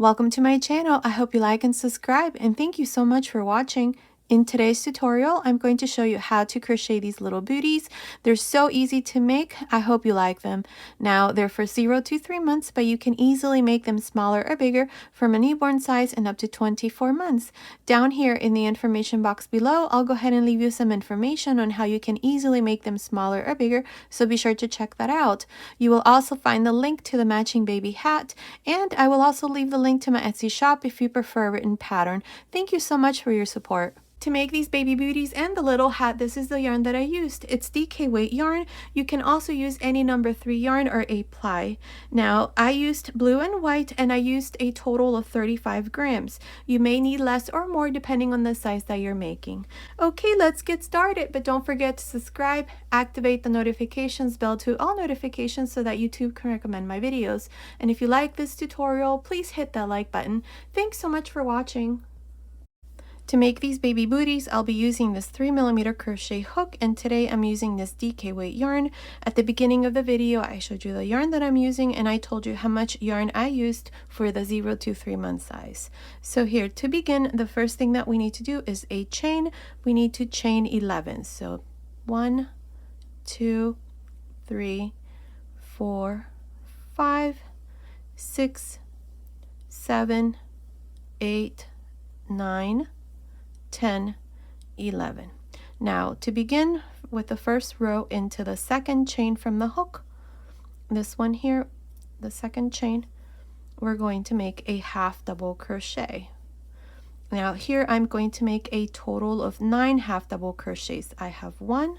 Welcome to my channel. I hope you like and subscribe, and thank you so much for watching. In today's tutorial, I'm going to show you how to crochet these little booties. They're so easy to make. I hope you like them. Now, they're for 0 to 3 months, but you can easily make them smaller or bigger from a newborn size and up to 24 months. Down here in the information box below, I'll go ahead and leave you some information on how you can easily make them smaller or bigger, so be sure to check that out. You will also find the link to the matching baby hat, and I will also leave the link to my Etsy shop if you prefer a written pattern. Thank you so much for your support. To make these baby booties and the little hat, this is the yarn that I used. It's DK weight yarn. You can also use any number 3 yarn or 8 ply. Now, I used blue and white, and I used a total of 35 grams. You may need less or more depending on the size that you're making. Okay, let's get started, but don't forget to subscribe, activate the notifications bell to all notifications so that YouTube can recommend my videos. And if you like this tutorial, please hit that like button. Thanks so much for watching. To make these baby booties, I'll be using this 3mm crochet hook, and today I'm using this DK weight yarn. At the beginning of the video, I showed you the yarn that I'm using, and I told you how much yarn I used for the 0 to 3 month size. So here, to begin, the first thing that we need to do is a chain. We need to chain 11. So 1, 2, 3, 4, 5, 6, 7, 8, 9, 10, 11. Now, to begin with the first row into the second chain from the hook, this one here, the second chain, we're going to make a half double crochet. Now here I'm going to make a total of 9 half double crochets. I have 1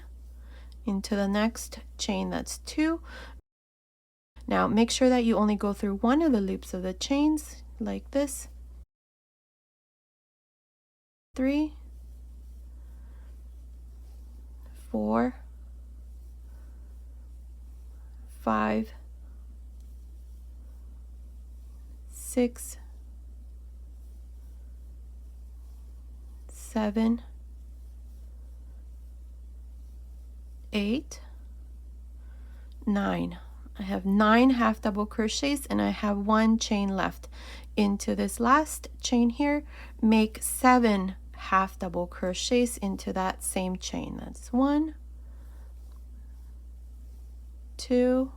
into the next chain, that's 2. Now make sure that you only go through one of the loops of the chains like this. 3, 4, 5, 6, 7, 8, 9. I have 9 half double crochets, and I have 1 chain left. Into this last chain here, make 7 half double crochets into that same chain. That's 1, 2,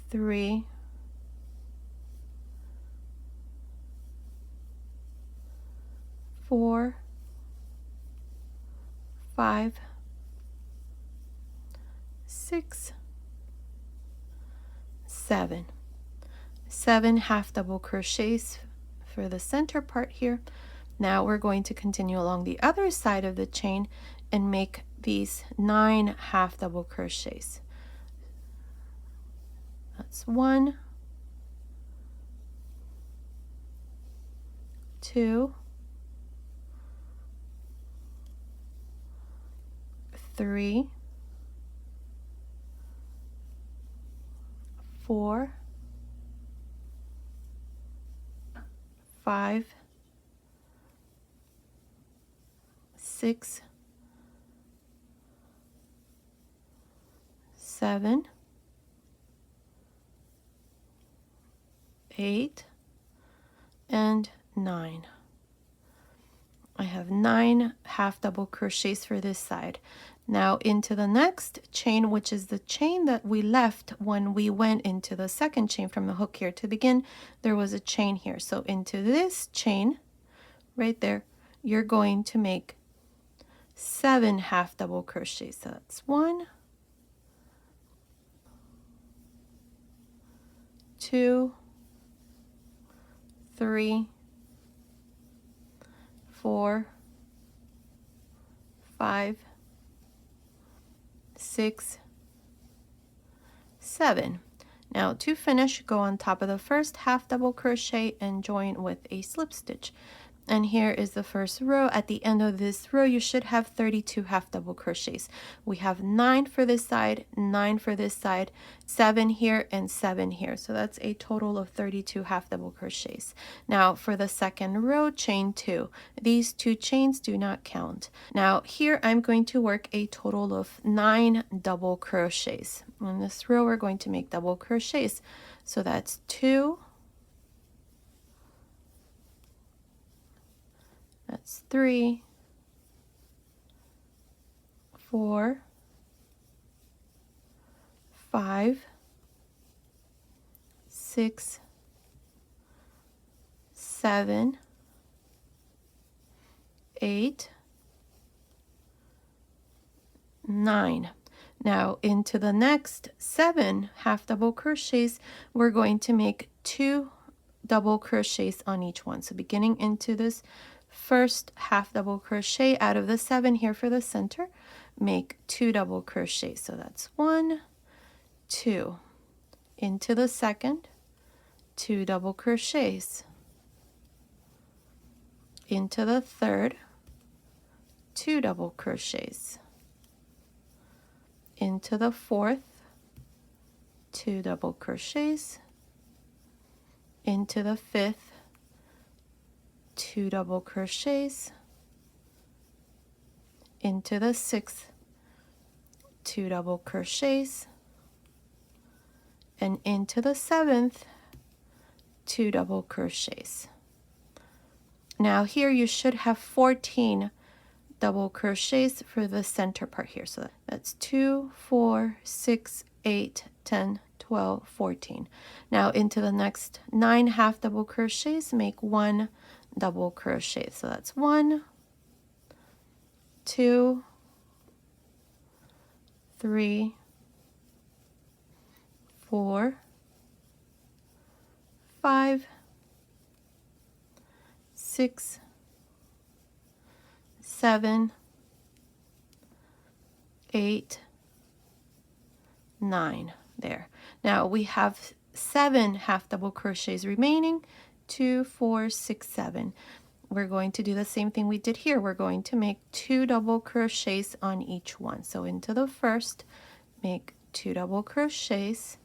3, 4, 5, 6, 7. 7 half double crochets for the center part here. Now we're going to continue along the other side of the chain and make these 9 half double crochets. That's 1, 2, 3, 4, 5, 6, 7, 8, and 9. I have 9 half double crochets for this side. Now into the next chain, which is the chain that we left when we went into the second chain from the hook here. To begin, there was a chain here. So into this chain right there, you're going to make 7 half double crochets. So that's 1, 2, 3, 4, 5, 6, 7. Now to finish, go on top of the first half double crochet and join with a slip stitch. And here is the first row. At the end of this row, you should have 32 half double crochets. We have 9 for this side, 9 for this side, 7 here, and 7 here. So that's a total of 32 half double crochets. Now for the second row, chain 2. These 2 chains do not count. Now here I'm going to work a total of 9 double crochets. In this row, we're going to make double crochets. So that's 2, That's 3, 4, 5, 6, 7, 8, 9. Now into the next 7 half double crochets, we're going to make 2 double crochets on each one. So beginning into this first half double crochet out of the 7 here for the center, make 2 double crochets. So that's 1, 2. Into the second, 2 double crochets. Into the third, 2 double crochets. Into the fourth, 2 double crochets. Into the fifth, 2 double crochets. Into the sixth, 2 double crochets. And into the seventh, 2 double crochets. Now here you should have 14 double crochets for the center part here. So that's 2, 4, 6, 8, 10, 12, 14. Now into the next 9 half double crochets, make 1 double crochet. So that's 1, 2, 3, 4, 5, 6, 7, 8, 9. There. Now we have 7 half double crochets remaining. 2, 4, 6, 7. We're going to do the same thing we did here. We're going to make 2 double crochets on each one. So into the first, make 2 double crochets.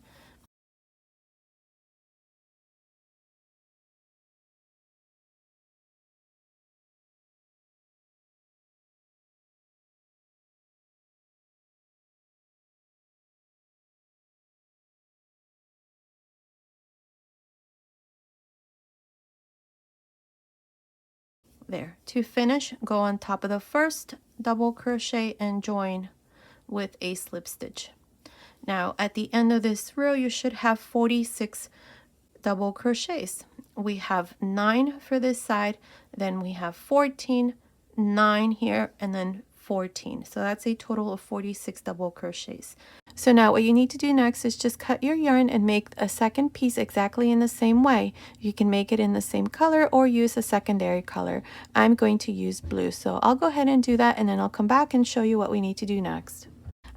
There. To finish, go on top of the first double crochet and join with a slip stitch. Now at the end of this row you should have 46 double crochets. We have 9 for this side, then we have 14, 9 here, and then 14. So that's a total of 46 double crochets. So now what you need to do next is just cut your yarn and make a second piece exactly in the same way. You can make it in the same color or use a secondary color. I'm going to use blue, so I'll go ahead and do that, and then I'll come back and show you what we need to do next.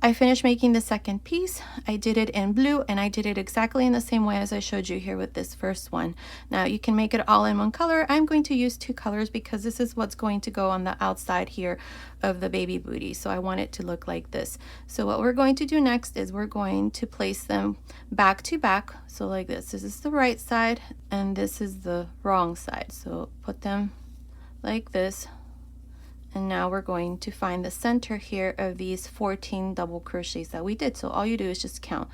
I finished making the second piece. I did it in blue, and I did it exactly in the same way as I showed you here with this first one. Now you can make it all in one color. I'm going to use 2 colors because this is what's going to go on the outside here of the baby booty. So I want it to look like this. So what we're going to do next is we're going to place them back to back. So like this. This is the right side and this is the wrong side. So put them like this. And now we're going to find the center here of these 14 double crochets that we did. So all you do is just count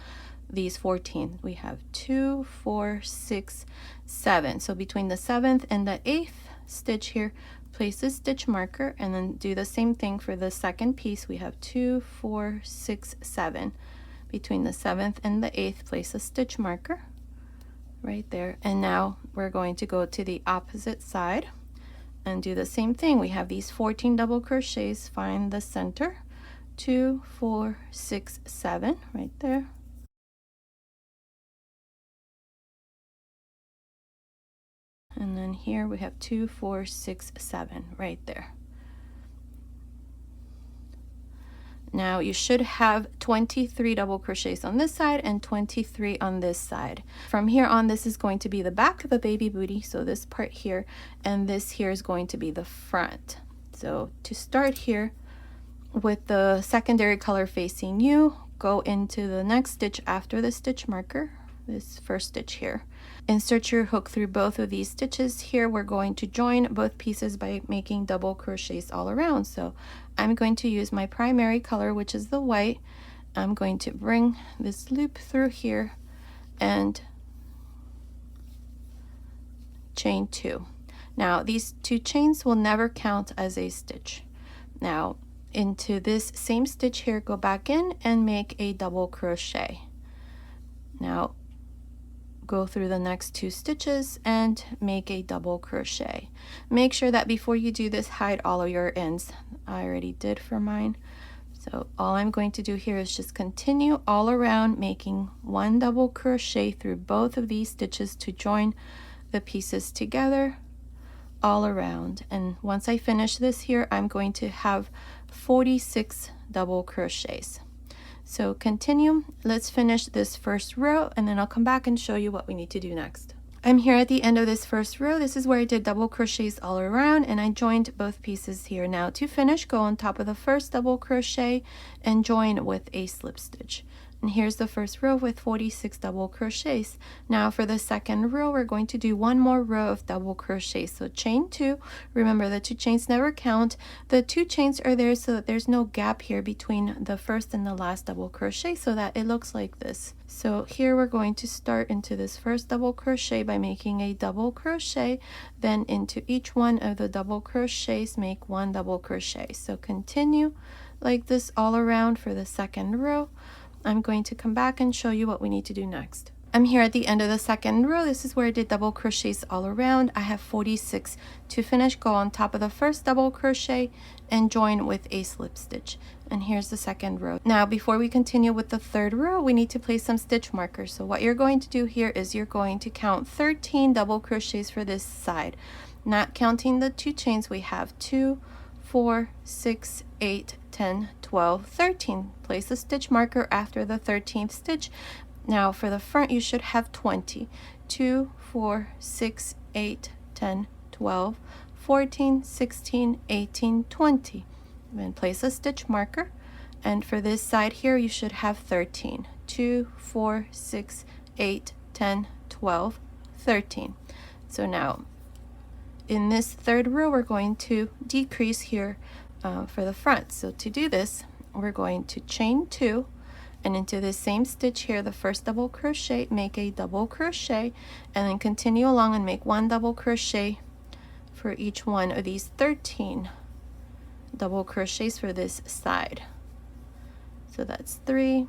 these 14. We have 2, 4, 6, 7. So between the 7th and the 8th stitch here, place a stitch marker and then do the same thing for the second piece. We have 2, 4, 6, 7. Between the 7th and the 8th, place a stitch marker right there. And now we're going to go to the opposite side and do the same thing. We have these 14 double crochets. Find the center. 2, 4, 6, 7 right there. And then here we have 2, 4, 6, 7 right there. Now you should have 23 double crochets on this side and 23 on this side. From here on, this is going to be the back of the baby booty, so this part here, and this here is going to be the front. So to start here, with the secondary color facing you, go into the next stitch after the stitch marker, this first stitch here. Insert your hook through both of these stitches. Here we're going to join both pieces by making double crochets all around. So I'm going to use my primary color, which is the white. I'm going to bring this loop through here and chain 2. Now these 2 chains will never count as a stitch. Now into this same stitch here, go back in and make a double crochet. Now go through the next 2 stitches and make a double crochet. Make sure that before you do this, hide all of your ends. I already did for mine. So all I'm going to do here is just continue all around, making 1 double crochet through both of these stitches to join the pieces together all around. And once I finish this here, I'm going to have 46 double crochets. So continue. Let's finish this first row, and then I'll come back and show you what we need to do next. I'm here at the end of this first row. This is where I did double crochets all around, and I joined both pieces here. Now to finish, go on top of the first double crochet and join with a slip stitch. And here's the first row with 46 double crochets. Now for the second row, we're going to do 1 more row of double crochets. So chain 2, remember the 2 chains never count. The 2 chains are there so that there's no gap here between the first and the last double crochet, so that it looks like this. So here we're going to start into this first double crochet by making a double crochet, then into each one of the double crochets make 1 double crochet. So continue like this all around for the second row. I'm going to come back and show you what we need to do next. I'm here at the end of the second row. This is where I did double crochets all around. I have 46. To finish, go on top of the first double crochet and join with a slip stitch. And here's the second row. Now before we continue with the third row, we need to place some stitch markers. So what you're going to do here is you're going to count 13 double crochets for this side, not counting the 2 chains. We have 2, 4, 6, 8, 10, 12, 13. Place a stitch marker after the 13th stitch. Now for the front, you should have 20. 2, 4, 6, 8, 10, 12, 14, 16, 18, 20. Then place a stitch marker. And for this side here, you should have 13. 2, 4, 6, 8, 10, 12, 13. So now in this third row, we're going to decrease here for the front. So to do this, we're going to chain 2, and into this same stitch here, the first double crochet, make a double crochet, and then continue along and make 1 double crochet for each one of these 13 double crochets for this side. So that's 3,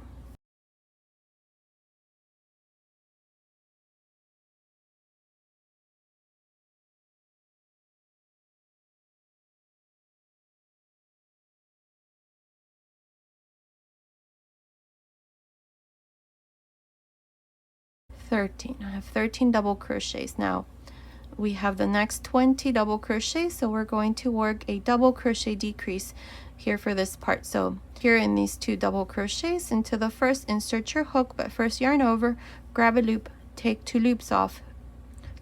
13. I have 13 double crochets. Now we have the next 20 double crochets, so we're going to work a double crochet decrease here for this part. So here in these 2 double crochets, into the first, insert your hook, but first yarn over, grab a loop, take 2 loops off,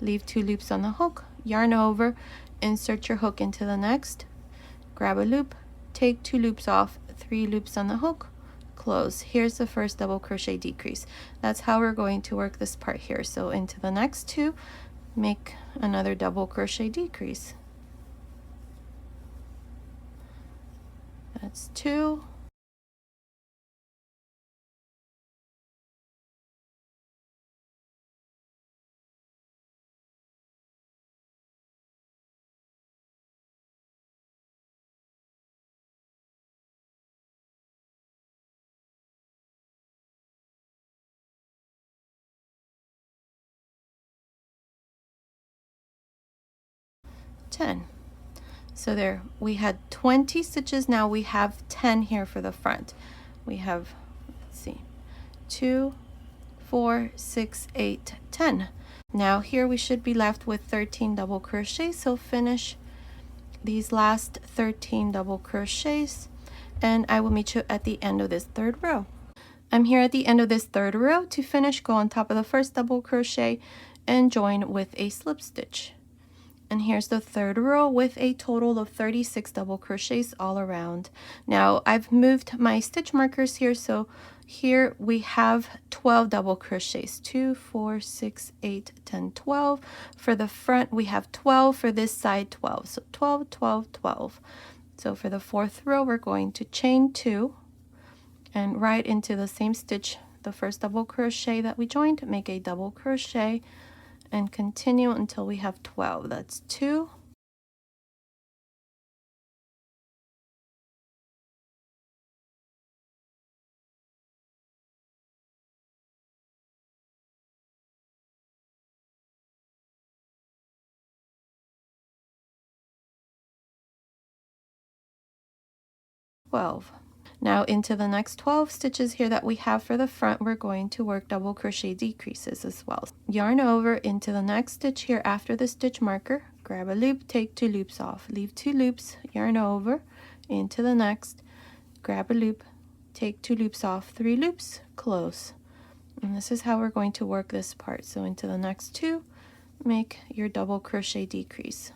leave 2 loops on the hook, yarn over, insert your hook into the next, grab a loop, take 2 loops off, 3 loops on the hook, close. Here's the first double crochet decrease. That's how we're going to work this part here. So into the next 2, make another double crochet decrease. That's 2. So there we had 20 stitches. Now we have 10 here for the front. We have, let's see, 2, 4, 6, 8, 10. Now here we should be left with 13 double crochets. So finish these last 13 double crochets, and I will meet you at the end of this third row. I'm here at the end of this third row. To finish, go on top of the first double crochet and join with a slip stitch. And here's the third row with a total of 36 double crochets all around. Now I've moved my stitch markers here, so here we have 12 double crochets. 2, 4, 6, 8, 10, 12. For the front we have 12, for this side 12. So 12, 12, 12. So for the fourth row we're going to chain 2 and right into the same stitch, the first double crochet that we joined, make a double crochet and continue until we have 12. That's 2, 12. Now into the next 12 stitches here that we have for the front, we're going to work double crochet decreases as well. Yarn over into the next stitch here after the stitch marker, grab a loop, take 2 loops off, leave 2 loops, yarn over into the next, grab a loop, take 2 loops off, 3 loops, close. And this is how we're going to work this part. So into the next 2, make your double crochet decrease.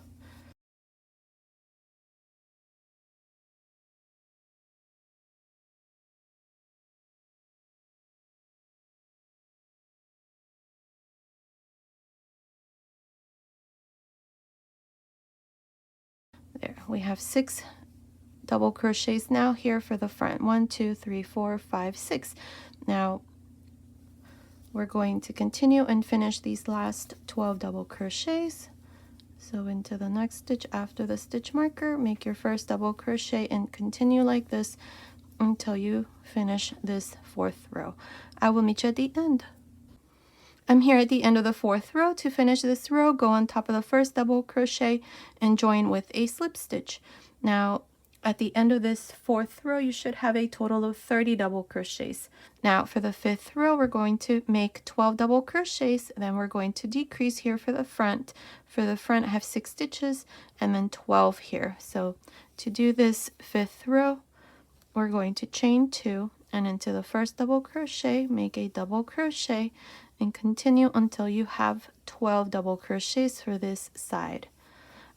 There, we have 6 double crochets now here for the front. 1, 2, 3, 4, 5, 6. Now we're going to continue and finish these last 12 double crochets. So into the next stitch after the stitch marker, make your first double crochet and continue like this until you finish this 4th row. I will meet you at the end. I'm here at the end of the 4th row. To finish this row, go on top of the first double crochet and join with a slip stitch. Now at the end of this 4th row, you should have a total of 30 double crochets. Now for the 5th row, we're going to make 12 double crochets, then we're going to decrease here for the front. For the front, I have 6 stitches and then 12 here. So to do this 5th row, we're going to chain 2 and into the first double crochet, make a double crochet and continue until you have 12 double crochets for this side.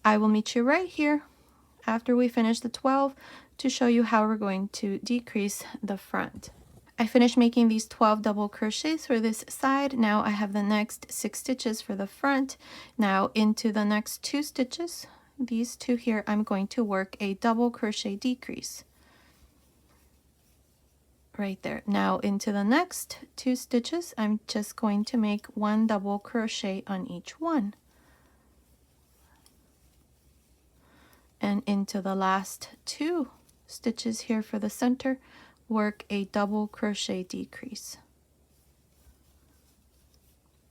I will meet you right here after we finish the 12 to show you how we're going to decrease the front. I finished making these 12 double crochets for this side. Now I have the next 6 stitches for the front. Now into the next 2 stitches, these 2 here, I'm going to work a double crochet decrease. Right there. Now into the next 2 stitches, I'm just going to make 1 double crochet on each one. And into the last 2 stitches here for the center, work a double crochet decrease.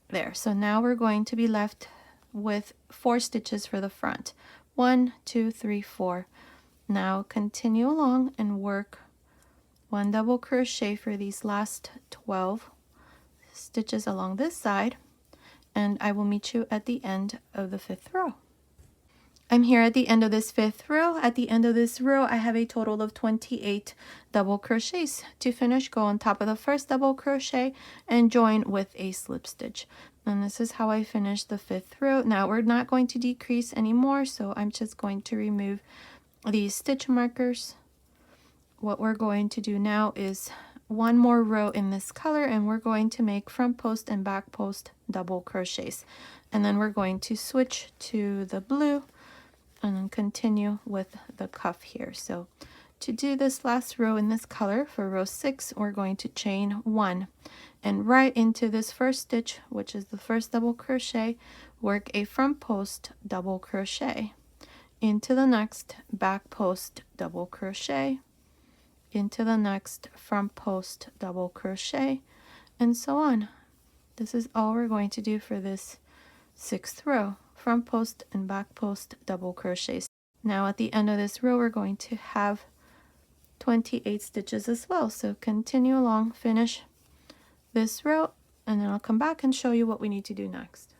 There. So now we're going to be left with 4 stitches for the front. 1, 2, 3, 4. Now continue along and work 1 double crochet for these last 12 stitches along this side, and I will meet you at the end of the 5th row. I'm here at the end of this 5th row. At the end of this row, I have a total of 28 double crochets. To finish, go on top of the first double crochet and join with a slip stitch. And this is how I finish the 5th row. Now we're not going to decrease anymore, so I'm just going to remove these stitch markers. What we're going to do now is 1 more row in this color, and we're going to make front post and back post double crochets. And then we're going to switch to the blue and then continue with the cuff here. So to do this last row in this color for row 6, we're going to chain 1 and right into this first stitch, which is the first double crochet, work a front post double crochet, into the next back post double crochet, into the next front post double crochet, and so on. This is all we're going to do for this 6th row, front post and back post double crochets. Now at the end of this row, we're going to have 28 stitches as well. So continue along, finish this row, and then I'll come back and show you what we need to do next.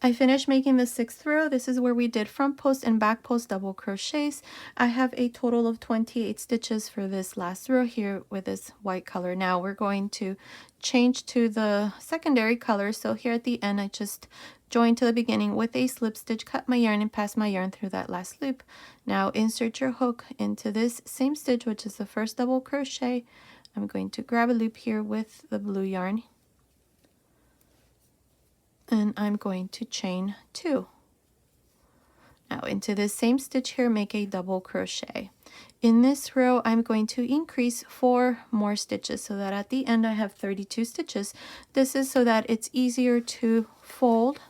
I finished making the 6th row. This is where we did front post and back post double crochets. I have a total of 28 stitches for this last row here with this white color. Now we're going to change to the secondary color. So here at the end, I just joined to the beginning with a slip stitch, cut my yarn and pass my yarn through that last loop. Now insert your hook into this same stitch, which is the first double crochet. I'm going to grab a loop here with the blue yarn, and I'm going to chain 2. Now into this same stitch here, make a double crochet. In this row, I'm going to increase 4 more stitches so that at the end I have 32 stitches. This is so that it's easier to fold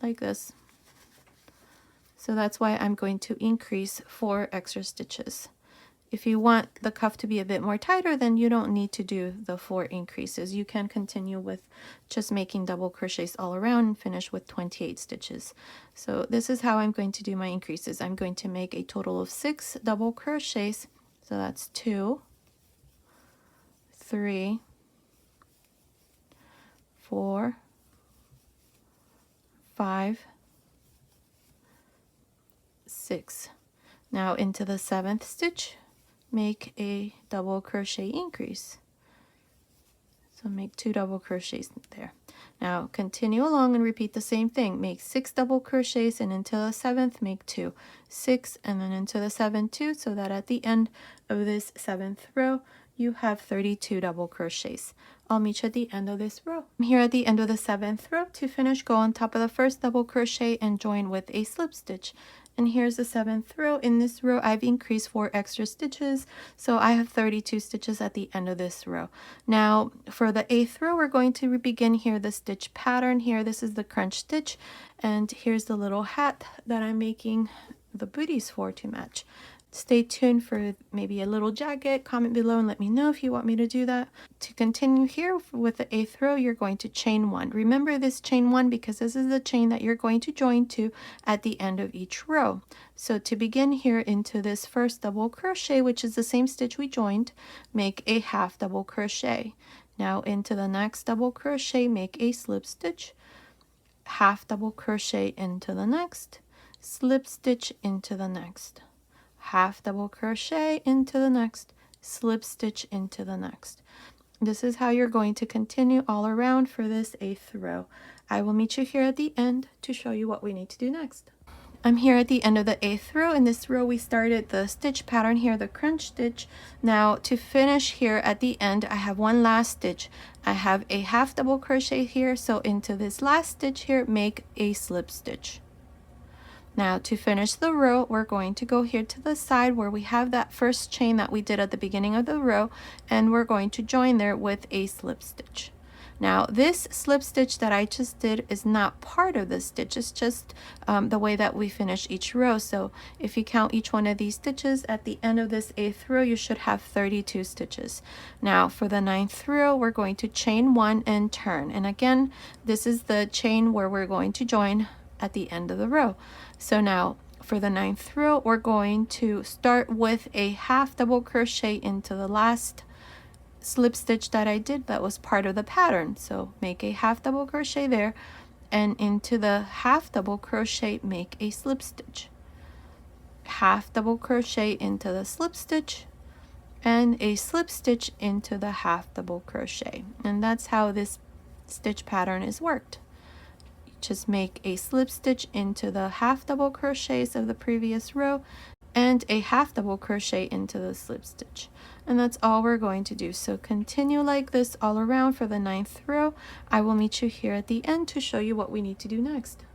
like this. So that's why I'm going to increase 4 extra stitches. If you want the cuff to be a bit more tighter, then you don't need to do the 4 increases. You can continue with just making double crochets all around and finish with 28 stitches. So this is how I'm going to do my increases. I'm going to make a total of 6 double crochets. So that's 2, 3, 4, 5, 6. Now into the 7th stitch, make a double crochet increase. So make 2 double crochets there. Now continue along and repeat the same thing. Make 6 double crochets, and into the 7th make 2, 6, and then into the 7th 2, so that at the end of this 7th row you have 32 double crochets. I'll meet you at the end of this row. I'm here at the end of the 7th row. To finish, go on top of the first double crochet and join with a slip stitch. And here's the 7th row. In this row, I've increased 4 extra stitches, so I have 32 stitches at the end of this row. Now, for the 8th row, we're going to begin here the stitch pattern. Here, this is the crunch stitch, and here's the little hat that I'm making the booties for to match. Stay tuned for maybe a little jacket. Comment below and let me know if you want me to do that. To continue here with the 8th row, you're going to chain 1. Remember this chain 1 because this is the chain that you're going to join to at the end of each row. So to begin here into this first double crochet, which is the same stitch we joined, make a half double crochet. Now into the next double crochet, make a slip stitch, half double crochet into the next, slip stitch into the next, half double crochet into the next, slip stitch into the next. This is how you're going to continue all around for this 8th row. I will meet you here at the end to show you what we need to do next. I'm here at the end of the 8th row. In this row we started the stitch pattern here, the crunch stitch. Now to finish here at the end, I have one last stitch. I have a half double crochet here, so into this last stitch here, make a slip stitch. Now to finish the row, we're going to go here to the side where we have that first chain that we did at the beginning of the row, and we're going to join there with a slip stitch. Now this slip stitch that I just did is not part of the stitch, it's just the way that we finish each row. So if you count each one of these stitches at the end of this 8th row, you should have 32 stitches. Now for the 9th row, we're going to chain 1 and turn, and again this is the chain where we're going to join at the end of the row. So now for the 9th row, we're going to start with a half double crochet into the last slip stitch that I did that was part of the pattern. So make a half double crochet there, and into the half double crochet make a slip stitch, half double crochet into the slip stitch, and a slip stitch into the half double crochet. And that's how this stitch pattern is worked. Just make a slip stitch into the half double crochets of the previous row and a half double crochet into the slip stitch, and that's all we're going to do. So continue like this all around for the 9th row. I will meet you here at the end to show you what we need to do next.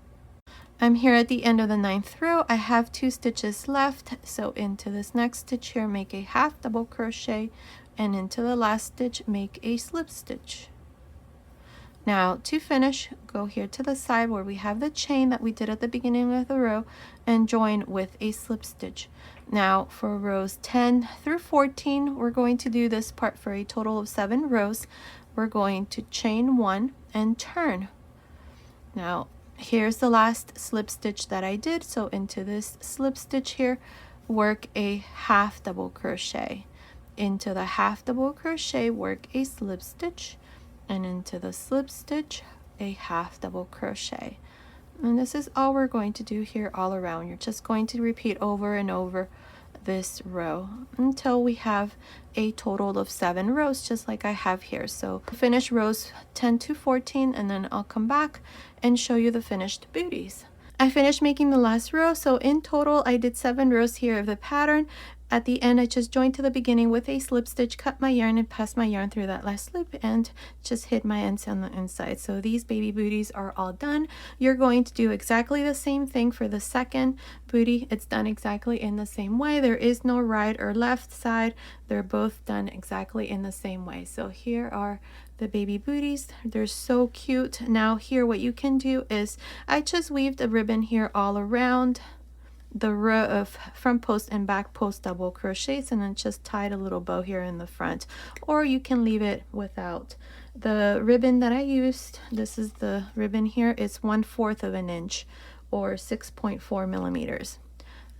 I'm here at the end of the 9th row. I have 2 stitches left, so into this next stitch here, make a half double crochet, and into the last stitch make a slip stitch. Now to finish, go here to the side where we have the chain that we did at the beginning of the row and join with a slip stitch. Now for rows 10 through 14, we're going to do this part for a total of 7 rows. We're going to chain 1 and turn. Now here's the last slip stitch that I did, so into this slip stitch here, work a half double crochet. Into the half double crochet, work a slip stitch, and into the slip stitch a half double crochet. And this is all we're going to do here all around. You're just going to repeat over and over this row until we have a total of 7 rows, just like I have here. So finish rows 10 to 14, and then I'll come back and show you the finished booties. I finished making the last row, so in total I did 7 rows here of the pattern. At the end, I just joined to the beginning with a slip stitch, cut my yarn, and passed my yarn through that last loop, and just hid my ends on the inside. So these baby booties are all done. You're going to do exactly the same thing for the second booty. It's done exactly in the same way. There is no right or left side. They're both done exactly in the same way. So here are the baby booties. They're so cute. Now here, what you can do is, I just weaved a ribbon here all around the row of front post and back post double crochets, and then just tied a little bow here in the front, or you can leave it without. The ribbon that I used, this is the ribbon here, it's 1/4 of an inch or 6.4 millimeters.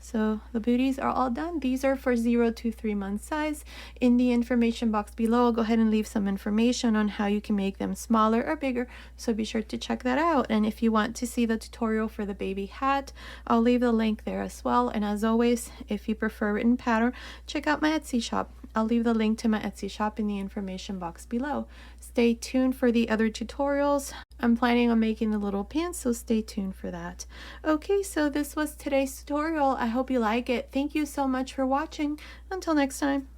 So the booties are all done. These are for 0 to 3 month size. In the information box below, I'll go ahead and leave some information on how you can make them smaller or bigger, so be sure to check that out. And if you want to see the tutorial for the baby hat, I'll leave the link there as well. And as always, if you prefer written pattern, check out my Etsy shop. I'll leave the link to my Etsy shop in the information box below. Stay tuned for the other tutorials. I'm planning on making the little pants, so stay tuned for that. Okay, so this was today's tutorial. I hope you like it. Thank you so much for watching. Until next time.